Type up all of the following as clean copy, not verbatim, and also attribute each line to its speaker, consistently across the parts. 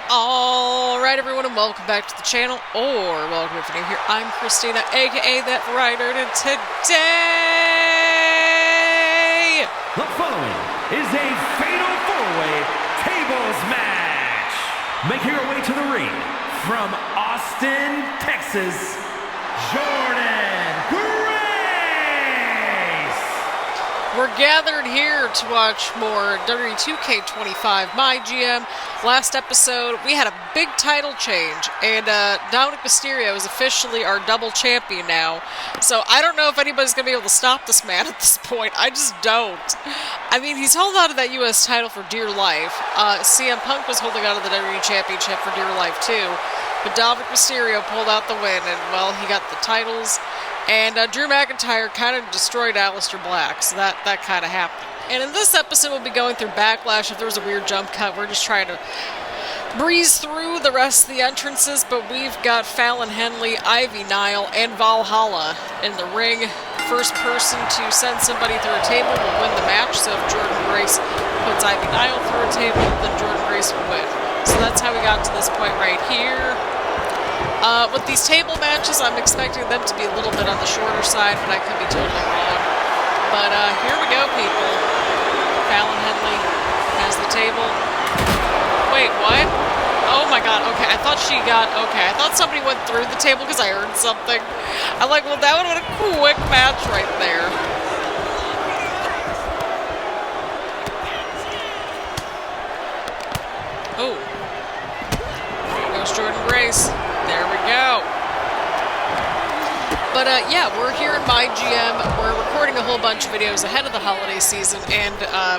Speaker 1: Alright everyone, and welcome back to the channel, or welcome if you're new here. I'm Christina, aka That Writer, and today...
Speaker 2: The following is a fatal four-way tables match. Making her way to the ring from Austin, Texas, Jordynne.
Speaker 1: We're gathered here to watch more WWE 2K25 MyGM. Last episode, we had a big title change, and Dominic Mysterio is officially our double champion now. So I don't know if anybody's going to be able to stop this man at this point. I just don't. I mean, he's holding on to that U.S. title for dear life. CM Punk was holding on to the WWE Championship for dear life, too. But Dominic Mysterio pulled out the win, and, well, he got the titles. And Drew McIntyre kind of destroyed Aleister Black, so that kind of happened. And in this episode, we'll be going through Backlash. If there was a weird jump cut, we're just trying to breeze through the rest of the entrances. But we've got Fallon, Henley, Nile, and Valhalla in the ring. First person to send somebody through a table will win the match. So if Jordynne Grace puts Nile through a table, then Jordynne Grace will win. So that's how we got to this point right here. With these table matches, I'm expecting them to be a little bit on the shorter side, but I could be totally wrong. But here we go, people. Fallon Henley has the table. Wait, what? Oh my god, okay, I thought she got, okay, I thought somebody went through the table because I heard something. I'm like, well, that would have been a quick match right there. Oh. There goes Jordynne Grace. There we go. But yeah, we're here in MyGM. We're recording a whole bunch of videos ahead of the holiday season, and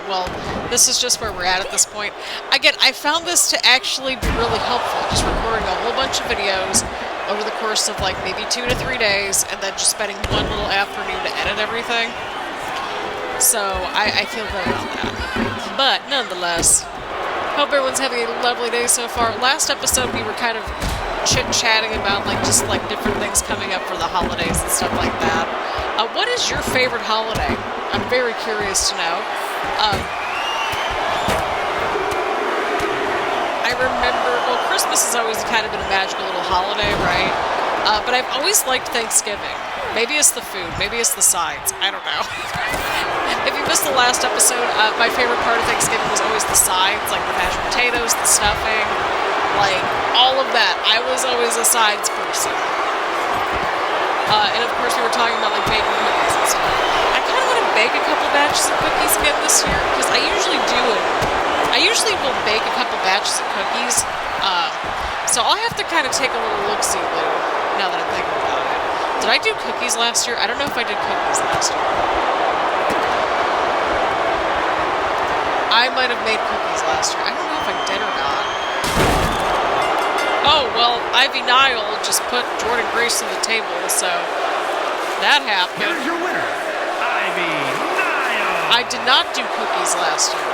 Speaker 1: well, this is just where we're at this point. Again, I found this to actually be really helpful, just recording a whole bunch of videos over the course of like maybe 2 to 3 days, and then just spending one little afternoon to edit everything. So I feel good about that. But nonetheless, hope everyone's having a lovely day so far. Last episode, we were kind of chit-chatting about just different things coming up for the holidays and stuff like that. What is your favorite holiday? I'm very curious to know. I remember, well, Christmas has always kind of been a magical little holiday, right? But I've always liked Thanksgiving. Maybe it's the food, maybe it's the sides, I don't know. If you missed the last episode, my favorite part of Thanksgiving was always the sides, like the mashed potatoes, the stuffing, like all of that. I was always a sides person. And of course we were talking about baking cookies and stuff. I kind of want to bake a couple batches of cookies again this year, because I usually do it. I usually will bake a couple batches of cookies. So I'll have to kind of take a little look-see now that I'm thinking about it. Did I do cookies last year? I don't know if I did cookies last year. I might have made cookies last year. I don't know if I did or not. Oh, well, Nile just put Jordynne Grace on the table, so that happened.
Speaker 2: Here's your winner, Nile.
Speaker 1: I did not do cookies last year.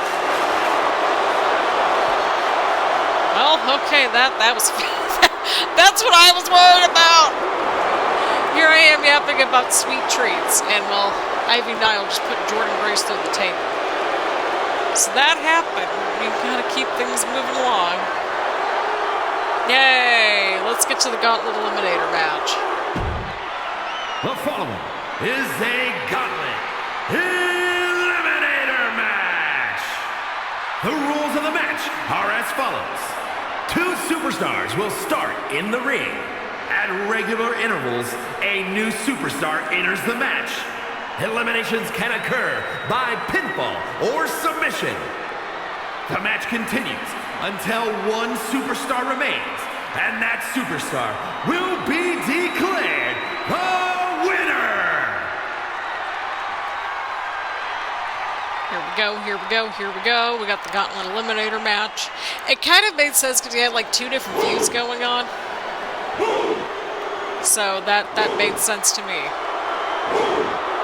Speaker 1: Well, okay, that was... That's what I was worried about! Here I am yapping about sweet treats, and, well, Nile just put Jordynne Grace through the table. So that happened. We gotta keep things moving along. Yay! Let's get to the Gauntlet Eliminator match.
Speaker 2: The following is a Gauntlet Eliminator match. The rules of the match are as follows. 2 superstars will start in the ring. At regular intervals, a new superstar enters the match. Eliminations can occur by pinfall or submission. The match continues until one superstar remains, and that superstar will be declared the winner!
Speaker 1: Here we go, here we go, here we go. We got the Gauntlet Eliminator match. It kind of made sense because you had 2 different views going on. So that made sense to me.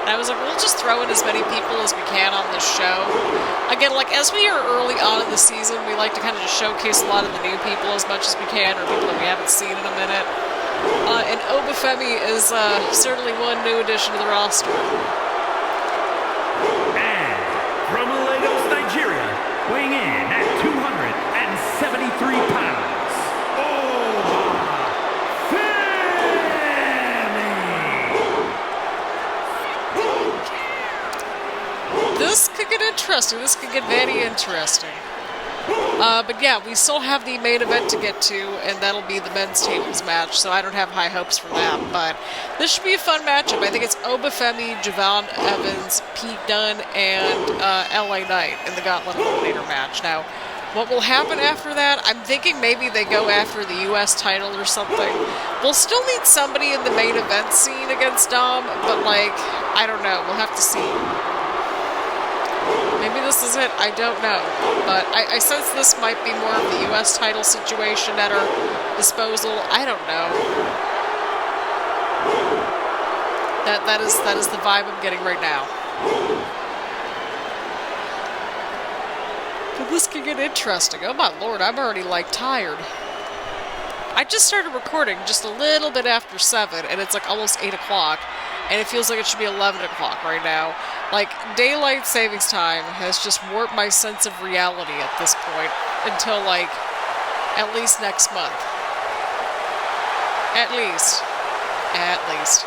Speaker 1: I was like, we'll just throw in as many people as we can on this show. Again, as we are early on in the season, we like to kind of just showcase a lot of the new people as much as we can, or people that we haven't seen in a minute. And Femi is certainly one new addition to the roster.
Speaker 2: And from Lagos, Nigeria, weighing in at 273 pounds,
Speaker 1: interesting. This could get very interesting. But yeah, we still have the main event to get to, and that'll be the men's tables match, so I don't have high hopes for that. But this should be a fun matchup. I think it's Femi, Javon Evans, Pete Dunne, and LA Knight in the Gauntlet Eliminator match. Now, what will happen after that? I'm thinking maybe they go after the U.S. title or something. We'll still need somebody in the main event scene against Dom, but like, I don't know. We'll have to see. Maybe this is it. I don't know. But I sense this might be more of the U.S. title situation at our disposal. I don't know. That is the vibe I'm getting right now. But this could get interesting. Oh my lord, I'm already like tired. I just started recording just a little bit after 7, and it's like almost 8 o'clock. And it feels like it should be 11 o'clock right now. Like, daylight savings time has just warped my sense of reality at this point until, like, at least next month. At least. At least.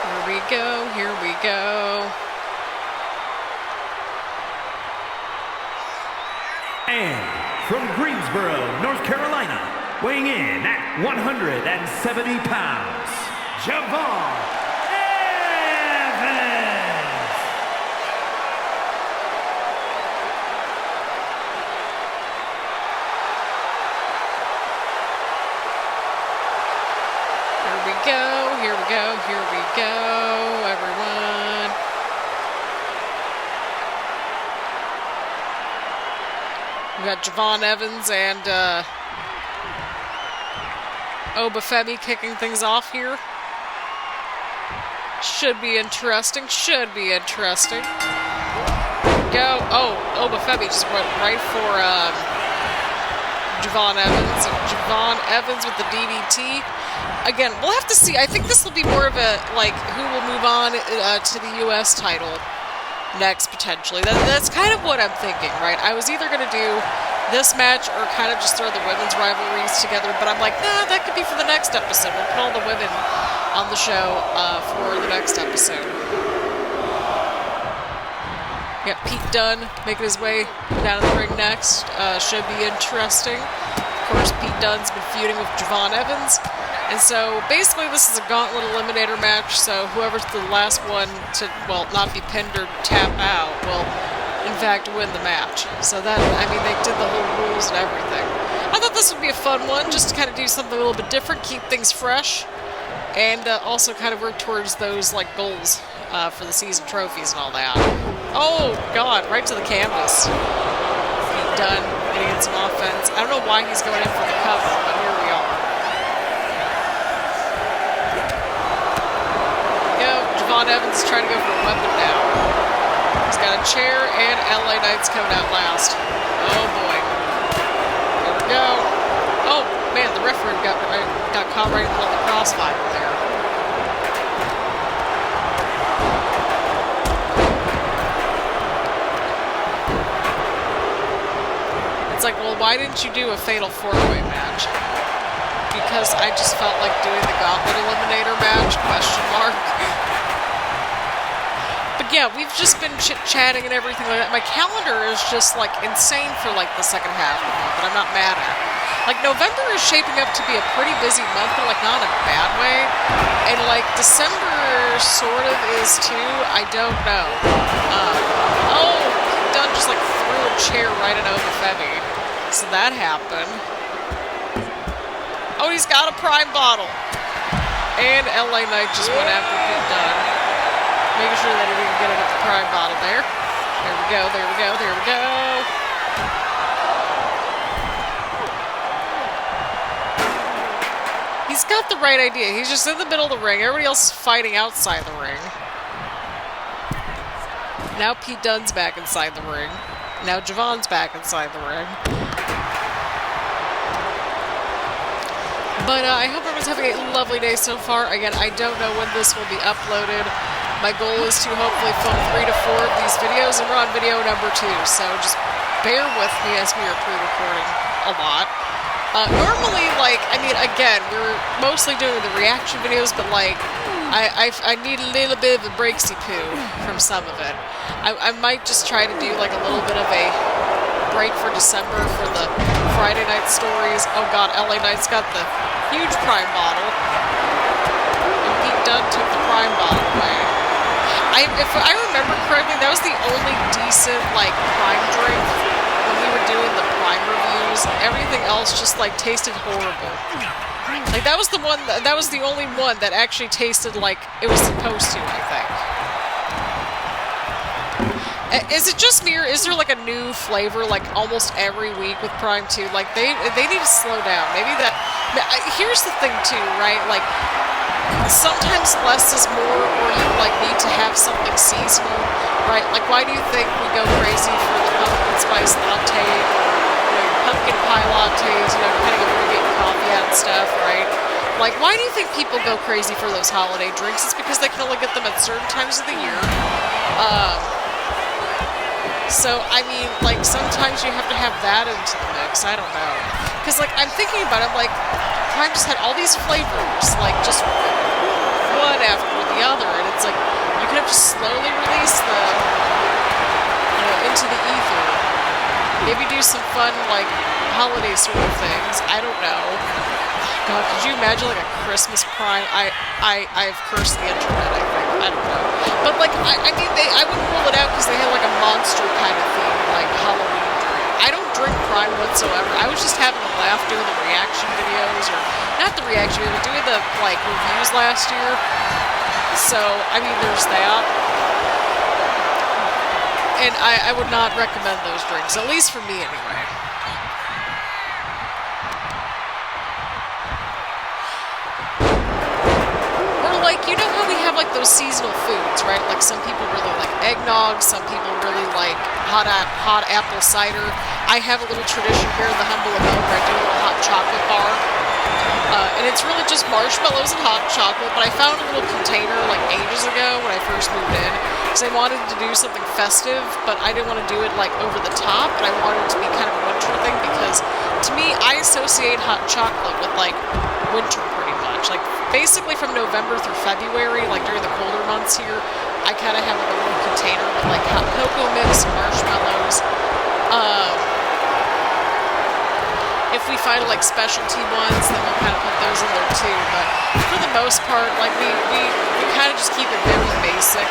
Speaker 1: Here we go, here we go.
Speaker 2: And from Greensboro, North Carolina, weighing in at 170 pounds, Javon Evans.
Speaker 1: Here we go, here we go, here we go, everyone. We got Javon Evans and Femi kicking things off here. Should be interesting. Should be interesting. Go. Oh, Femi just went right for Javon Evans. And Javon Evans with the DDT. Again, we'll have to see. I think this will be more of a, like, who will move on to the U.S. title next, potentially. That's kind of what I'm thinking, right? I was either going to do this match or kind of just throw the women's rivalries together, but I'm like, nah, that could be for the next episode. We'll put all the women on the show for the next episode. We got Pete Dunne making his way down to the ring next. Should be interesting. Of course, Pete Dunne's been feuding with Javon Evans. And so, basically, this is a Gauntlet Eliminator match, so whoever's the last one to, well, not be pinned or tap out will, in fact, win the match. So that, I mean, they did the whole rules and everything. I thought this would be a fun one, just to kind of do something a little bit different, keep things fresh, and also kind of work towards those, like, goals for the season trophies and all that. Oh, God, right to the canvas. Pete Dunne getting in some offense. I don't know why he's going in for the cover, but here we are. Javon Evans is trying to go for a weapon now. He's got a chair, and LA Knight's coming out last. Oh boy. There we go. Oh man, the referee got caught right in the middle of the crossfire there. It's like, well, why didn't you do a fatal four-way match? Because I just felt like doing the Gauntlet Eliminator match, question mark. But yeah, we've just been chit-chatting and everything like that. My calendar is just, like, insane for, like, the second half of the month, but I'm not mad at it. Like, November is shaping up to be a pretty busy month, but, like, not in a bad way. And, like, December sort of is, too. I don't know. Dunne just, like, threw a chair right at Femi. So that happened. Oh, he's got a prime bottle. And LA Knight just went after Pete Dunne. Making sure that he didn't get it at the prime bottle there. There we go, there we go, there we go. He's got the right idea. He's just in the middle of the ring. Everybody else is fighting outside the ring. Now Pete Dunne's back inside the ring. Now Javon's back inside the ring. But I hope everyone's having a lovely day so far. Again, I don't know when this will be uploaded. My goal is to hopefully film 3 to 4 of these videos, and we're on video number 2, so just bear with me as we are pre-recording a lot. Normally, like, I mean, again, we're mostly doing the reaction videos, but like, I need a little bit of a breaksy poo from some of it. I might just try to do like a little bit of a break for December for the Friday night stories. Oh god, LA Knight's got the huge Prime bottle. And Pete Dunne took the Prime bottle away. If I remember correctly, that was the only decent, like, Prime drink when we were doing the Prime reviews. Everything else just, like, tasted horrible. Like, that was the one, that was the only one that actually tasted like it was supposed to, I think. Is it just me, or is there, like, a new flavor, like, almost every week with Prime 2? Like, they need to slow down. Maybe that... Here's the thing, too, right? Like, sometimes less is more, or you, like, need to have something seasonal, right? Like, why do you think we go crazy for the pumpkin spice latte, or, you know, pumpkin pie lattes, you know, depending on where you're getting coffee at and stuff, right? Like, why do you think people go crazy for those holiday drinks? It's because they can only get them at certain times of the year. So, I mean, like, sometimes you have to have that into the mix. I don't know. Because, like, I'm thinking about it, like, Prime just had all these flavors, like, just one after the other, and it's like, you could have just slowly released them, you know, into the ether. Maybe do some fun, like, holiday sort of things. I don't know. God, could you imagine, like, a Christmas Prime? I've cursed the internet, I think. I don't know. But, like, I mean, I wouldn't rule it out because they had, like, a monster kind of theme, like Halloween drink. I don't drink Prime whatsoever. I was just having a laugh doing the reaction videos, or not the reaction videos, but doing the, like, reviews last year. So, I mean, there's that. And I would not recommend those drinks, at least for me anyway. Like, you know how we have, like, those seasonal foods, right? Like, some people really like eggnog, some people really like hot apple cider. I have a little tradition here in the humble abode where I do a little hot chocolate bar. And it's really just marshmallows and hot chocolate, but I found a little container, like, ages ago when I first moved in, because I wanted to do something festive, but I didn't want to do it, like, over the top, and I wanted it to be kind of a winter thing, because, to me, I associate hot chocolate with, like, winter pretty much. Like, basically from November through February, like, during the colder months here, I kind of have, like, a little container with, like, hot cocoa mix and marshmallows. If we find, like, specialty ones, then we'll kind of put those in there too. But for the most part, like, we kind of just keep it very basic.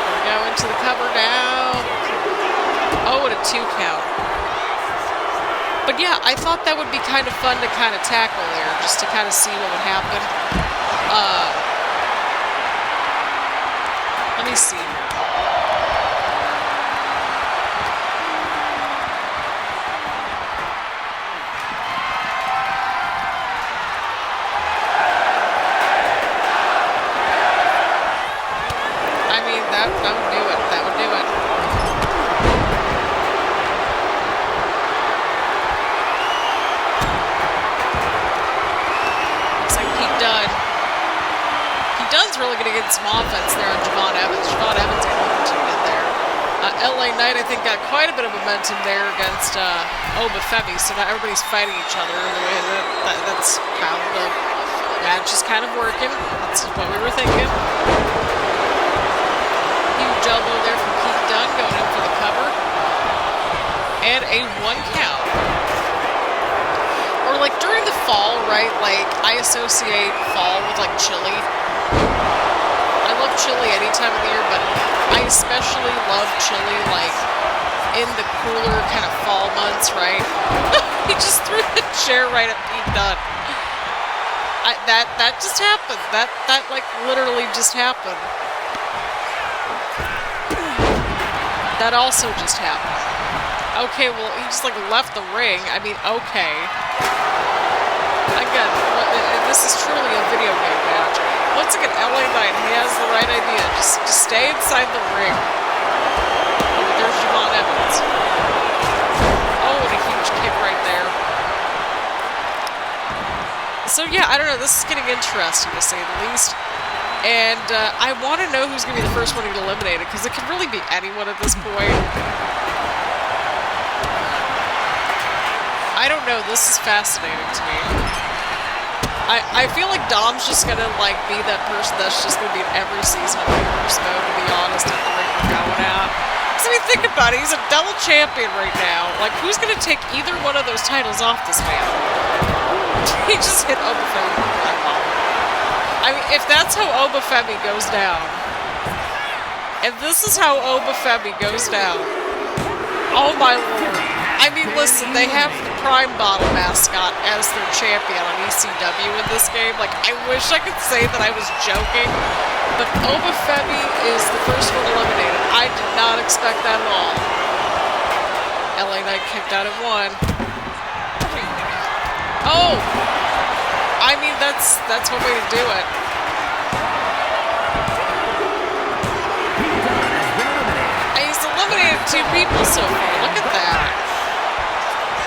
Speaker 1: We go into the cover now. Oh, and a 2 count. But yeah, I thought that would be kind of fun to kind of tackle there, just to kind of see what would happen. Let me see. That would do it. That would do it. Looks like Pete Dunne. Pete Dunne's really going to get some offense there on Javon Evans. Javon Evans got momentum in there. LA Knight, I think, got quite a bit of momentum there against Femi, so now everybody's fighting each other. That's how the match is kind of working. That's what we were thinking. Huge elbow there from Pete Dunne going in for the cover. And a 1 count. Or, like, during the fall, right, like, I associate fall with, like, chili. I love chili any time of the year, but I especially love chili, like, in the cooler kind of fall months, right? He just threw the chair right at Pete Dunne. That just happened. That, like, literally just happened. That also just happened. Okay, well, he just, like, left the ring. I mean, okay. Again, this is truly a video game match. Once again, LA Knight, he has the right idea. Just stay inside the ring. Oh, but there's Javon Evans. Oh, and a huge kick right there. So, yeah, I don't know. This is getting interesting, to say the least. And I want to know who's going to be the first one to get eliminated, because it could really be anyone at this point. I don't know. This is fascinating to me. I feel like Dom's just gonna like be that person that's just gonna be in every season of Universe Mode, to be honest, at the rate we're going at. Because I mean, think about it, he's a double champion right now. Like, who's gonna take either one of those titles off this man? He just hit Obafemi with that ball. I mean, if that's how Obafemi goes down, if this is how Obafemi goes down, oh my lord. I mean, listen, they have the Prime Bottle mascot as their champion on ECW in this game. Like, I wish I could say that I was joking, but Obafemi is the first one eliminated. I did not expect that at all. LA Knight kicked out at 1. Oh! I mean, that's one way to do it. And he's eliminated 2 people so far. Look at that.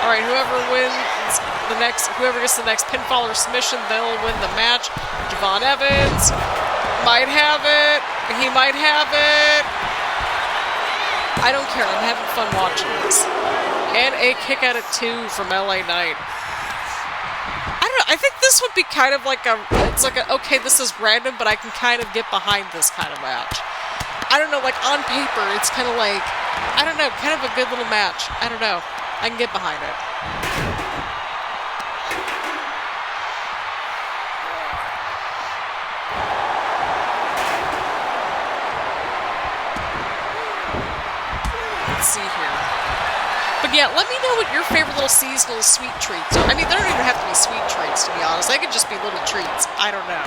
Speaker 1: All right, whoever gets the next pinfall or submission, they'll win the match. Javon Evans might have it. He might have it. I don't care. I'm having fun watching this. And a kick out at 2 from LA Knight. I don't know. I think this would be kind of like okay, this is random, but I can kind of get behind this kind of match. I don't know, like on paper, it's kind of like, I don't know, kind of a good little match. I don't know. I can get behind it. Let's see here. But yeah, let me know what your favorite little seasonal sweet treats are. I mean, they don't even have to be sweet treats, to be honest. They could just be little treats. I don't know.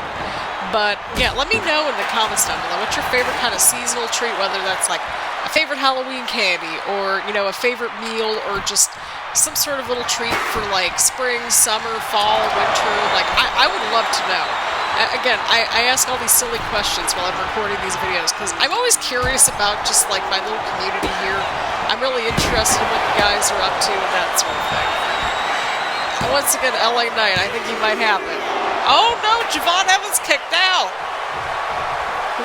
Speaker 1: But yeah, let me know in the comments down below. What's your favorite kind of seasonal treat, whether that's like a favorite Halloween candy, or, you know, a favorite meal, or just some sort of little treat for like spring, summer, fall, winter. Like, I would love to know. Again, I ask all these silly questions while I'm recording these videos because I'm always curious about just like my little community here. I'm really interested in what you guys are up to and that sort of thing. And once again, LA Knight, I think he might have it. Oh no, Javon Evans kicked out.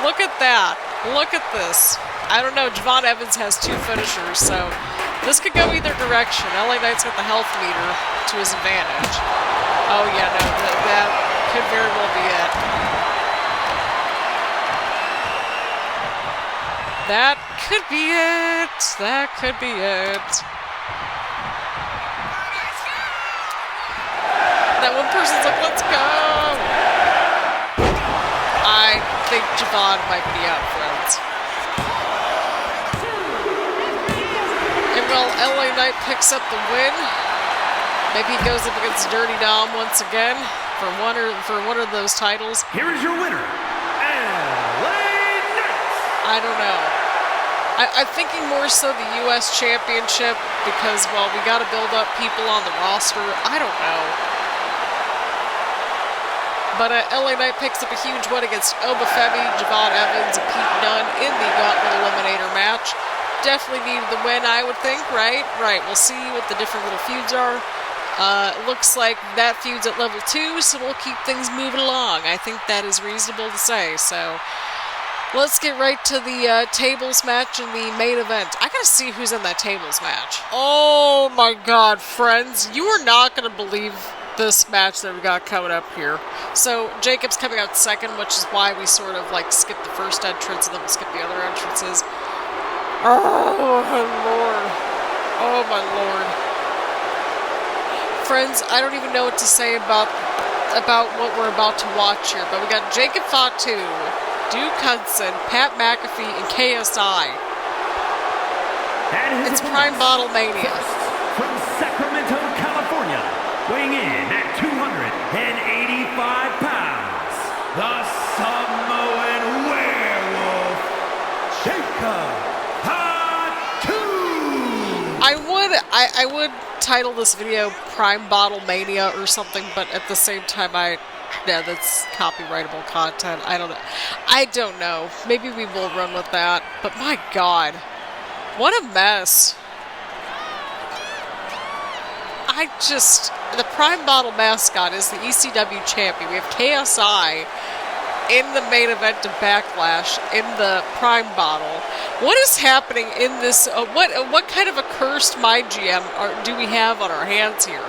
Speaker 1: Look at that. Look at this. I don't know, Javon Evans has 2 finishers, so this could go either direction. LA Knight's got the health meter to his advantage. Oh yeah, no, that could very well be it. That could be it. That could be it. That one person's like, let's go. I think Javon might be out, friends. And well, LA Knight picks up the win. Maybe he goes up against Dirty Dom once again for one of those titles.
Speaker 2: Here is your winner, LA Knight.
Speaker 1: I don't know. I'm thinking more so the U.S. Championship because, well, we got to build up people on the roster. I don't know. But LA Knight picks up a huge win against Obafemi, Javon Evans, and Pete Dunne in the Gauntlet Eliminator match. Definitely needed the win, I would think, right? Right, we'll see what the different little feuds are. Looks like that feud's at level 2, so we'll keep things moving along. I think that is reasonable to say, so let's get right to the tables match and the main event. I gotta see who's in that tables match. Oh my god, friends, you are not gonna believe this match that we got coming up here. So Jacob's coming out second, which is why we sort of like skip the first entrance and then we'll skip the other entrances. Oh my lord. Oh my lord. Friends, I don't even know what to say about what we're about to watch here, but we got Jacob Fatu, Duke Hudson, Pat McAfee, and KSI. It's Prime Bottle Mania.
Speaker 2: From Sacramento, California, weighing in at 285 pounds, the Samoan werewolf, Jacob Fatu.
Speaker 1: I would title this video Prime Bottle Mania or something, but at the same time, that's copyrightable content. I don't know. Maybe we will run with that. But my god, what a mess. The Prime Bottle mascot is the ECW champion. We have KSI in the main event of Backlash in the Prime bottle. What is happening in this? What kind of a cursed MyGM do we have on our hands here?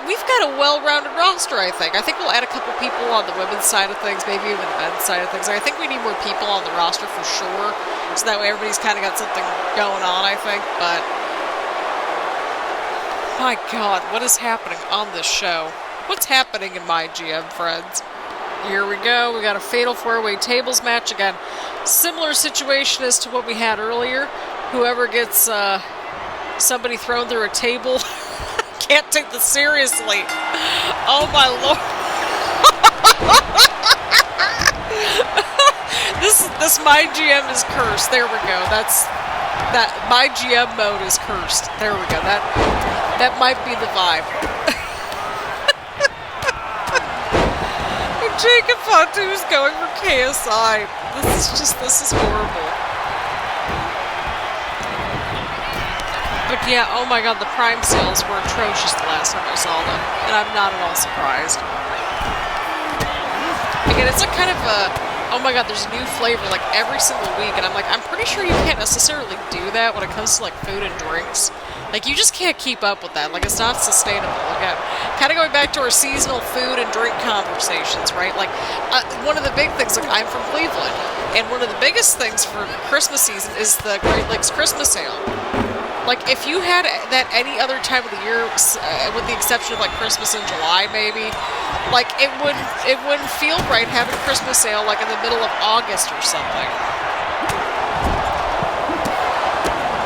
Speaker 1: We've got a well-rounded roster, I think. I think we'll add a couple people on the women's side of things, maybe even the men's side of things. I think we need more people on the roster for sure, so that way everybody's kind of got something going on, I think. But, my God, what is happening on this show? What's happening in MyGM, friends? Here we go. We got a fatal four-way tables match again. Similar situation as to what we had earlier. Whoever gets somebody thrown through a table... Can't take this seriously. Oh my lord. this MyGM is cursed. There we go. That MyGM mode is cursed. There we go. That might be the vibe. Jacob Fatu is going for KSI. This is horrible. But yeah, oh my God, the Prime sales were atrocious the last time I saw them, and I'm not at all surprised. Again, it's a kind of a, oh my God, there's a new flavor like every single week, and I'm like, I'm pretty sure you can't necessarily do that when it comes to like food and drinks. Like, you just can't keep up with that. Like, it's not sustainable. Again, kind of going back to our seasonal food and drink conversations, right? Like, one of the big things, like, I'm from Cleveland, and one of the biggest things for Christmas season is the Great Lakes Christmas sale. Like, if you had that any other time of the year, with the exception of, like, Christmas in July, maybe, like, it wouldn't feel right having a Christmas sale, like, in the middle of August or something.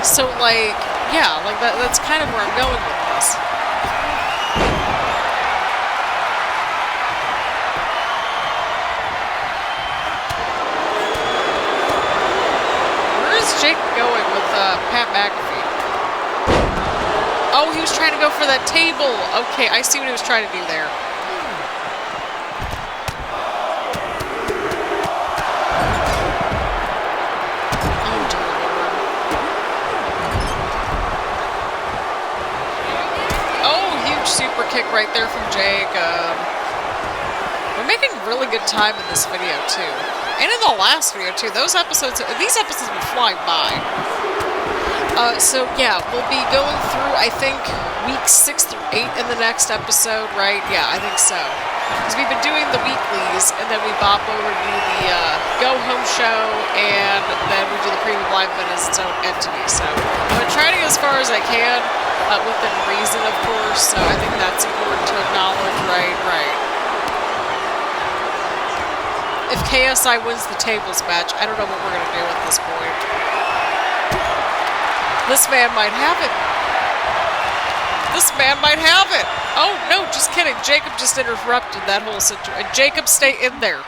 Speaker 1: So, like, yeah, like, that's kind of where I'm going with this. Where is Jake going with Pat McAfee? Oh, he was trying to go for that table. Okay, I see what he was trying to do there. Oh, dear Lord. Oh, huge super kick right there from Jacob. We're making really good time in this video, too. And in the last video, too. These episodes have been flying by. So yeah, we'll be going through, I think, weeks 6 through 8 in the next episode, right? Yeah, I think so. Because we've been doing the weeklies, and then we bop over to do the go-home show, and then we do the premium live event as its own entity. So I'm going to try to get as far as I can, within reason, of course, so I think that's important to acknowledge, right. If KSI wins the tables match, I don't know what we're going to do at this point. This man might have it. This man might have it. Oh, no, just kidding. Jacob just interrupted that whole situation. Jacob, stay in there.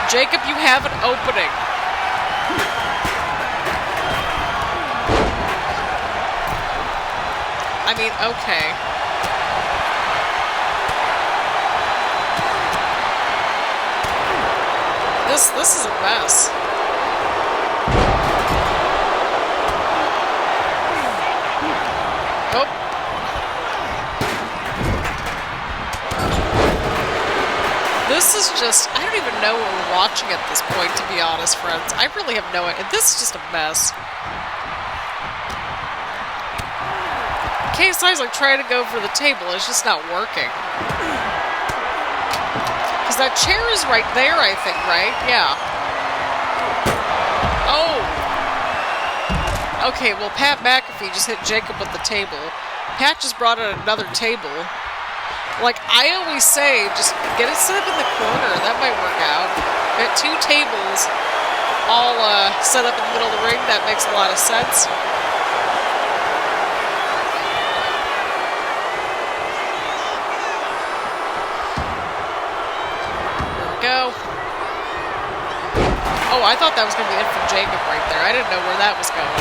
Speaker 1: Jacob, you have an opening. I mean, okay. This is a mess. Oh. This is just, I don't even know what we're watching at this point, to be honest, friends. I really have no idea. This is just a mess. KSI's like trying to go for the table. It's just not working. Because that chair is right there, I think, right? Yeah. Oh. Okay, well, Pat McAfee just hit Jacob with the table. Pat just brought out another table. Like, I always say, just get it set up in the corner. That might work out. Got two tables all set up in the middle of the ring. That makes a lot of sense. Go. Oh, I thought that was going to be it for Jacob right there. I didn't know where that was going.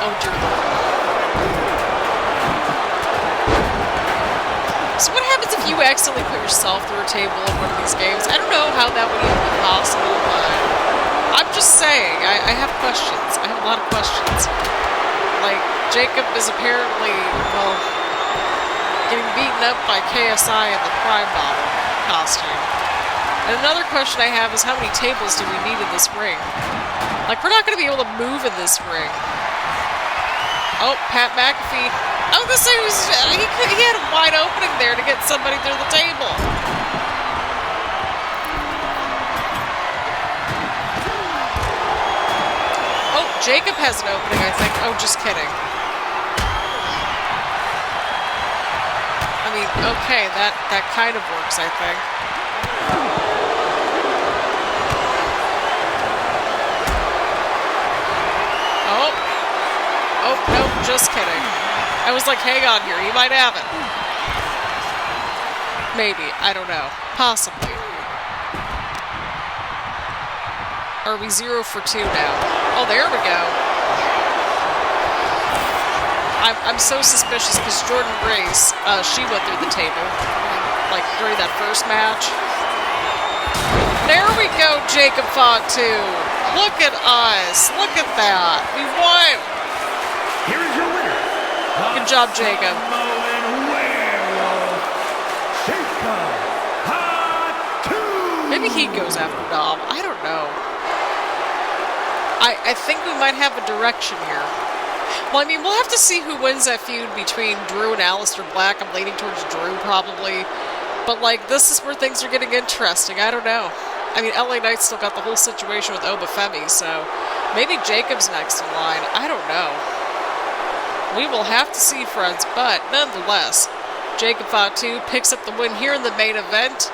Speaker 1: Oh, dear Lord. So what happens if you accidentally put yourself through a table in one of these games? I don't know how that would even be possible, but I'm just saying. I have questions. I have a lot of questions. Like, Jacob is apparently, well, getting beaten up by KSI in the Prime Bottle costume. And another question I have is how many tables do we need in this ring? Like, we're not going to be able to move in this ring. Oh, Pat McAfee. I was going to say, he had a wide opening there to get somebody through the table. Oh, Jacob has an opening, I think. Oh, just kidding. I mean, okay, that kind of works, I think. Oh, no, just kidding. I was like, hang on here, you might have it. Maybe, I don't know. Possibly. Are we 0 for 2 now? Oh, there we go. I'm so suspicious because Jordynne Grace, she went through the table, like, during that first match. There we go, Jacob Fatu. Look at us. Look at that. We won.
Speaker 2: Here is your winner.
Speaker 1: Good job, Jacob. Maybe he goes after Dom. I don't know. I think we might have a direction here. Well, I mean, we'll have to see who wins that feud between Drew and Aleister Black. I'm leaning towards Drew, probably. But, like, this is where things are getting interesting. I don't know. I mean, LA Knight's still got the whole situation with Femi, so maybe Jacob's next in line. I don't know. We will have to see, friends, but nonetheless, Jacob Fatu picks up the win here in the main event.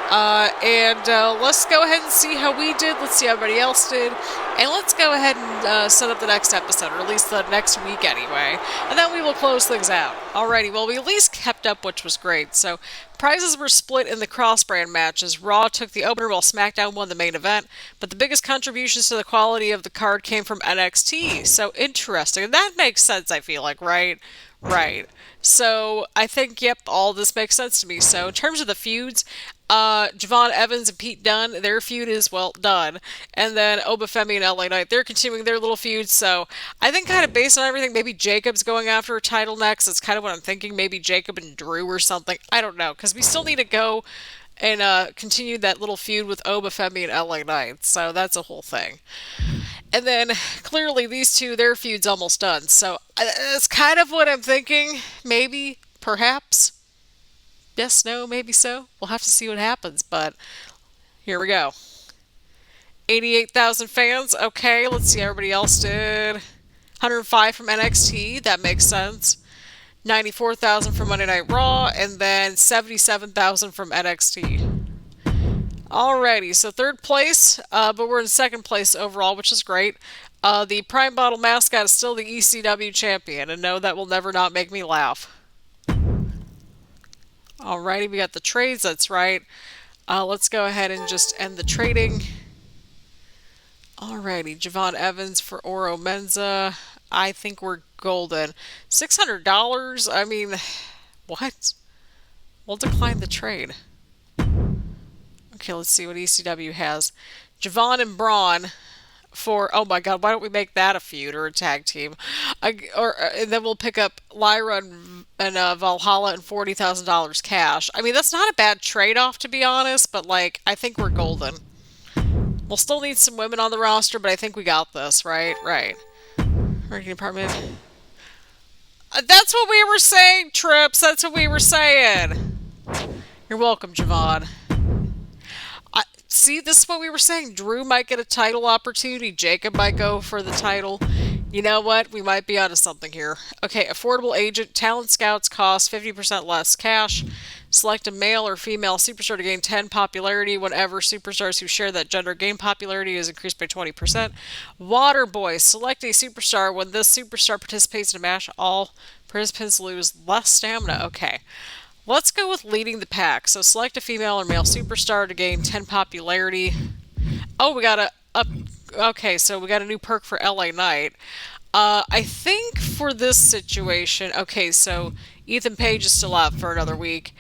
Speaker 1: Let's go ahead and see how we did. Let's see how everybody else did. And let's go ahead and set up the next episode, or at least the next week anyway. And then we will close things out. Alrighty, well, we at least kept up, which was great. So, prizes were split in the cross-brand matches. Raw took the opener while Smackdown won the main event. But the biggest contributions to the quality of the card came from NXT. So, interesting. And that makes sense, I feel like, right? Right. So, I think, yep, all this makes sense to me. So, in terms of the feuds, Javon Evans and Pete Dunne, their feud is, well, done. And then Femi and LA Knight, they're continuing their little feud. So, I think kind of based on everything, maybe Jacob's going after a title next. That's kind of what I'm thinking. Maybe Jacob and Drew or something. I don't know. Because we still need to go and continue that little feud with Femi and LA Knight. So, that's a whole thing. And then, clearly, these two, their feud's almost done. So, that's kind of what I'm thinking. Maybe, perhaps. Yes, no, maybe so. We'll have to see what happens, but here we go. 88,000 fans. Okay, let's see how everybody else did. 105 from NXT. That makes sense. 94,000 from Monday Night Raw, and then 77,000 from NXT. Alrighty, so third place, but we're in second place overall, which is great. The Prime Bottle mascot is still the ECW champion, and no, that will never not make me laugh. Alrighty, we got the trades, that's right. Let's go ahead and just end the trading. Alrighty, Javon Evans for Oro Menza. I think we're golden. $600? I mean, what? We'll decline the trade. Okay, let's see what ECW has. Javon and Braun for, oh my god, why don't we make that a feud or a tag team? And then we'll pick up Lyra and Valhalla and $40,000 cash. I mean, that's not a bad trade-off, to be honest, but, like, I think we're golden. We'll still need some women on the roster, but I think we got this, right? Right. Marketing department. That's what we were saying, Trips. That's what we were saying. You're welcome, Javon. See, this is what we were saying. Drew might get a title opportunity. Jacob might go for the title. You know what? We might be onto something here. Okay, affordable agent. Talent scouts cost 50% less cash. Select a male or female superstar to gain 10 popularity whenever superstars who share that gender gain popularity is increased by 20%. Water Boy. Select a superstar. When this superstar participates in a match, all participants lose less stamina. Okay. Let's go with leading the pack. So select a female or male superstar to gain 10 popularity. Oh, we got okay, so we got a new perk for LA Knight. I think for this situation, okay, so Ethan Page is still out for another week.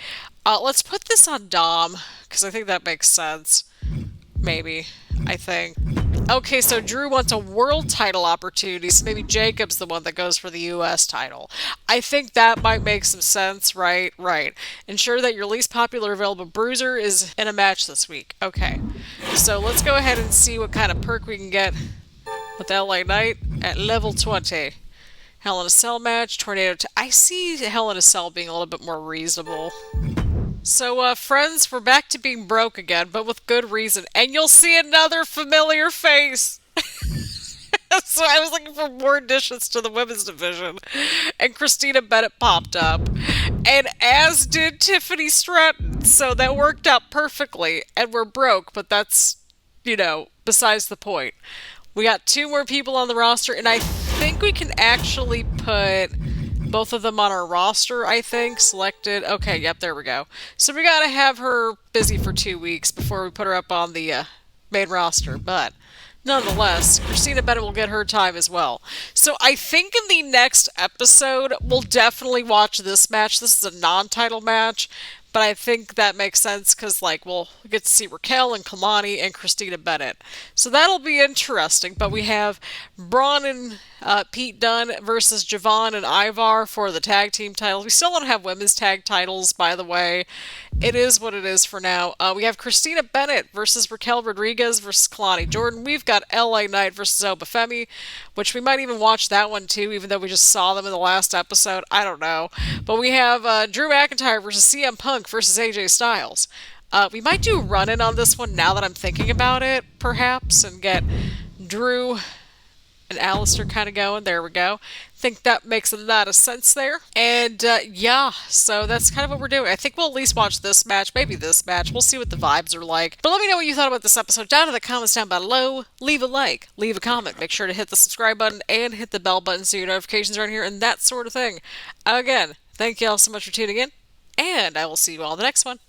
Speaker 1: Let's put this on Dom, because I think that makes sense. Maybe. I think. Okay, so Drew wants a world title opportunity, so maybe Jacob's the one that goes for the U.S. title. I think that might make some sense, right? Right. Ensure that your least popular available bruiser is in a match this week. Okay, so let's go ahead and see what kind of perk we can get with LA Knight at level 20. Hell in a Cell match, I see Hell in a Cell being a little bit more reasonable. So, friends, we're back to being broke again, but with good reason. And you'll see another familiar face. So I was looking for more additions to the women's division. And Christina Bennett popped up. And as did Tiffany Stratton. So that worked out perfectly. And we're broke, but that's, besides the point. We got 2 more people on the roster, and I think we can actually put both of them on our roster, I think. Selected. Okay, yep, there we go. So we gotta have her busy for 2 weeks before we put her up on the main roster. But nonetheless, Christina Bennett will get her time as well. So I think in the next episode, we'll definitely watch this match. This is a non-title match. But I think that makes sense because, we'll get to see Raquel and Kalani and Christina Bennett. So that'll be interesting. But we have Braun and Pete Dunne versus Javon and Ivar for the tag team titles. We still don't have women's tag titles, by the way. It is what it is for now. We have Christina Bennett versus Raquel Rodriguez versus Kalani Jordynne. We've got LA Knight versus Femi, which we might even watch that one too, even though we just saw them in the last episode. I don't know. But we have Drew McIntyre versus CM Punk versus AJ Styles. We might do run-in on this one now that I'm thinking about it, perhaps, and get Drew and Alistair kind of going. There we go. Think that makes a lot of sense there. And yeah, so that's kind of what we're doing. I think we'll at least watch this match, maybe this match. We'll see what the vibes are like. But let me know what you thought about this episode down in the comments down below. Leave a like, leave a comment. Make sure to hit the subscribe button and hit the bell button so your notifications are on here and that sort of thing. Again, thank you all so much for tuning in, and I will see you all in the next one.